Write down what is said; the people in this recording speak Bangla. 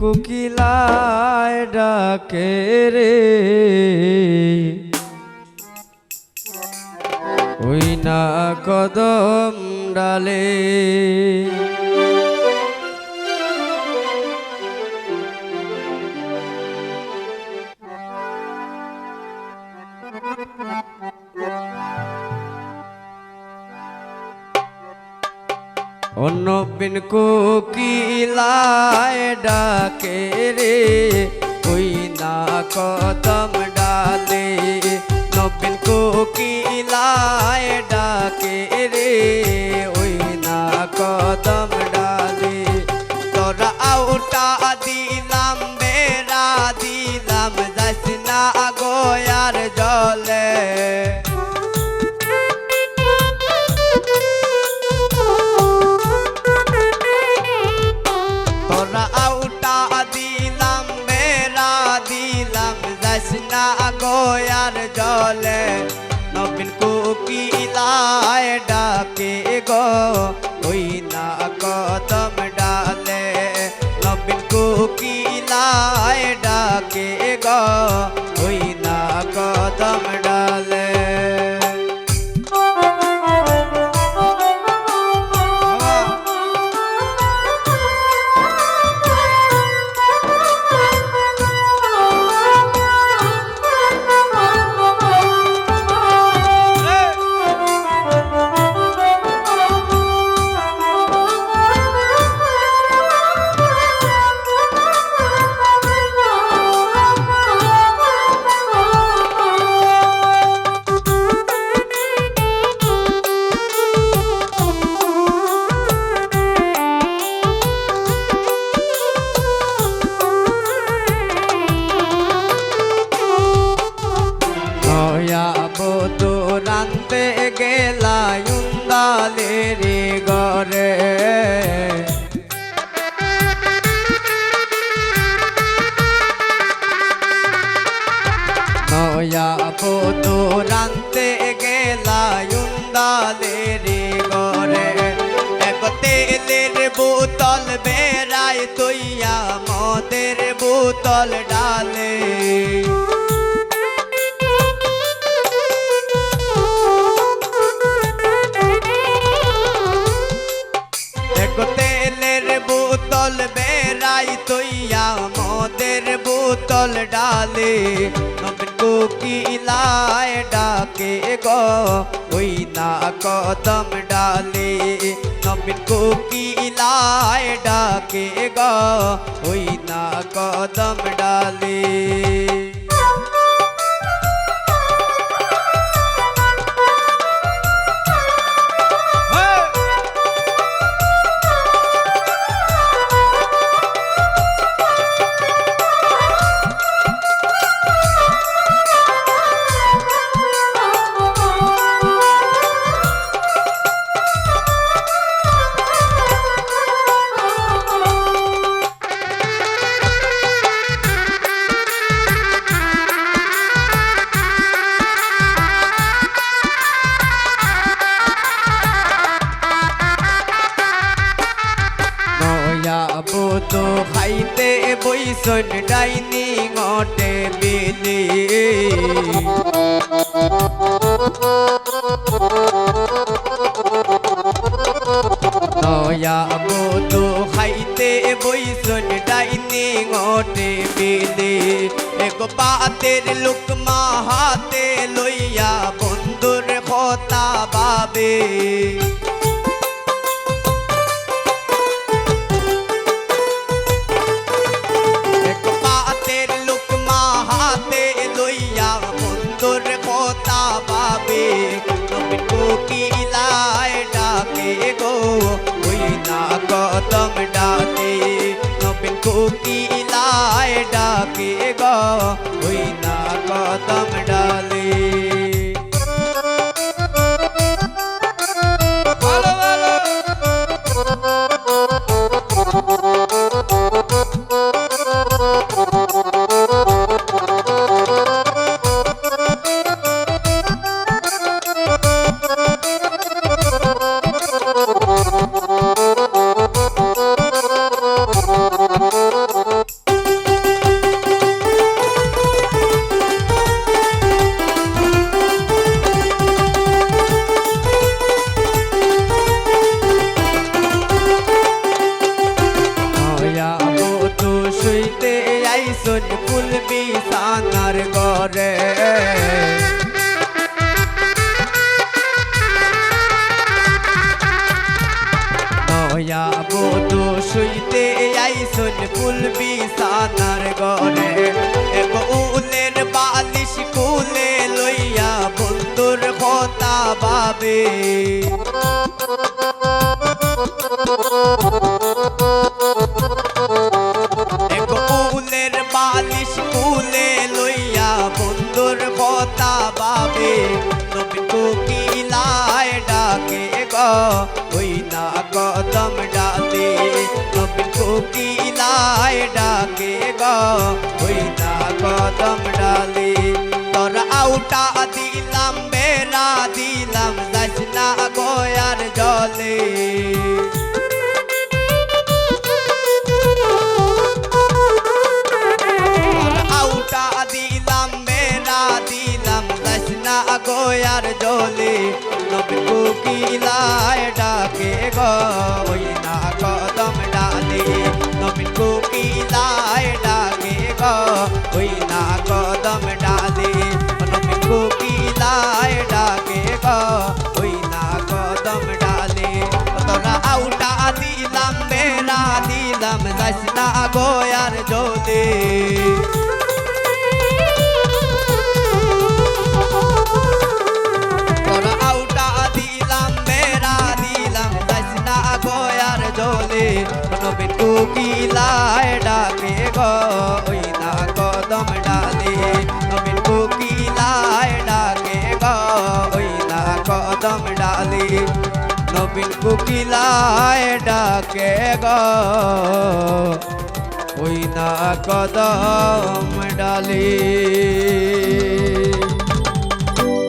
কোকিলায় ডাকে রে ওই না কদম ডালে অন্য বিন কোকিলায় ডাকে রে ওই না কদম ডালে নবীন কোকিলায় ডাকে রে ওই না কদম ডালে তোরা আউটা দিলাম বেড়া দিলাম যাস না গোয়ার জলে গোয়ার জলে নবীন কোকিলায় ডাকে গো ওই না কদম ডালে নবীন কোকিলায় ডাকে গো ওই না কদম ডালে রানতে গেলা উন্দালের ঘরে নয়া বধু রানতে গেলা উন্দালের ঘরে এক তেলের বোতল বেড়ায় তৈয়া মদের বোতল ডালে তেলের বোতল বেড়াই তৈয়া মদের বোতল ডালে নবীন কোকিলায় ডাকে গো ওই না কদম ডালে নবীন কোকিলায় ডাকে গো ওই না কদম ডালে বধু খাইতে বইসন ডাইনি ঘটে বিলি নয়া বধু খাইতে বইসন ডাইনি ঘটে বিলি এক পাতের লুকমা হাতে লইয়া বন্ধুর কথা ভাবে নবীন কোকিলায় ডাকে গো ওই না কদম ডালে নবীন কোকিলায় ডাকে গো ওই না কদম ডালে শুইতে আইসুন ফুল বিছানার ঘরে নয়া বধূ শুইতে আইসুন ফুল বিছানার ঘরে উলের বালিশ কুলে লইয়া বন্ধুর কথা ভাবে উলের বালিশ কুলে লইয়া বন্ধুর কথা ভাবে নবীন কোকিলায় ডাকে গো ওই না কদম ডালে নবীন কোকিলায় ডাকে গো ওই না কদম ডালে তোরা আউটা দিলাম বেড়া দিলাম যাস না গোয়ার জলে আউটা দিলাম বেড়া দিলাম যাস না গোয়ার জলে নবীন কোকিলায় ডাকে গো ওই না কদম ডালে নবীন কোকিলায় ডাকে গো ওই না কদম ডালে নবীন কোকিলায় ডাকে গো ওই না কদম ডালে তোরা আউটা দিলাম বেড়া দিলাম যাস না গোয়ার জলে তোরা আউটা দিলাম বেড়া দিলাম যাস না গোয়ার জলে নবীন কোকিলায় ডাকে গো ওই না কদম ডালে নবীন কোকিলায় ডাকে গো ওই না কদম ডালে নবীন কোকিলায় ডাকে গো ওই না কদম ডালে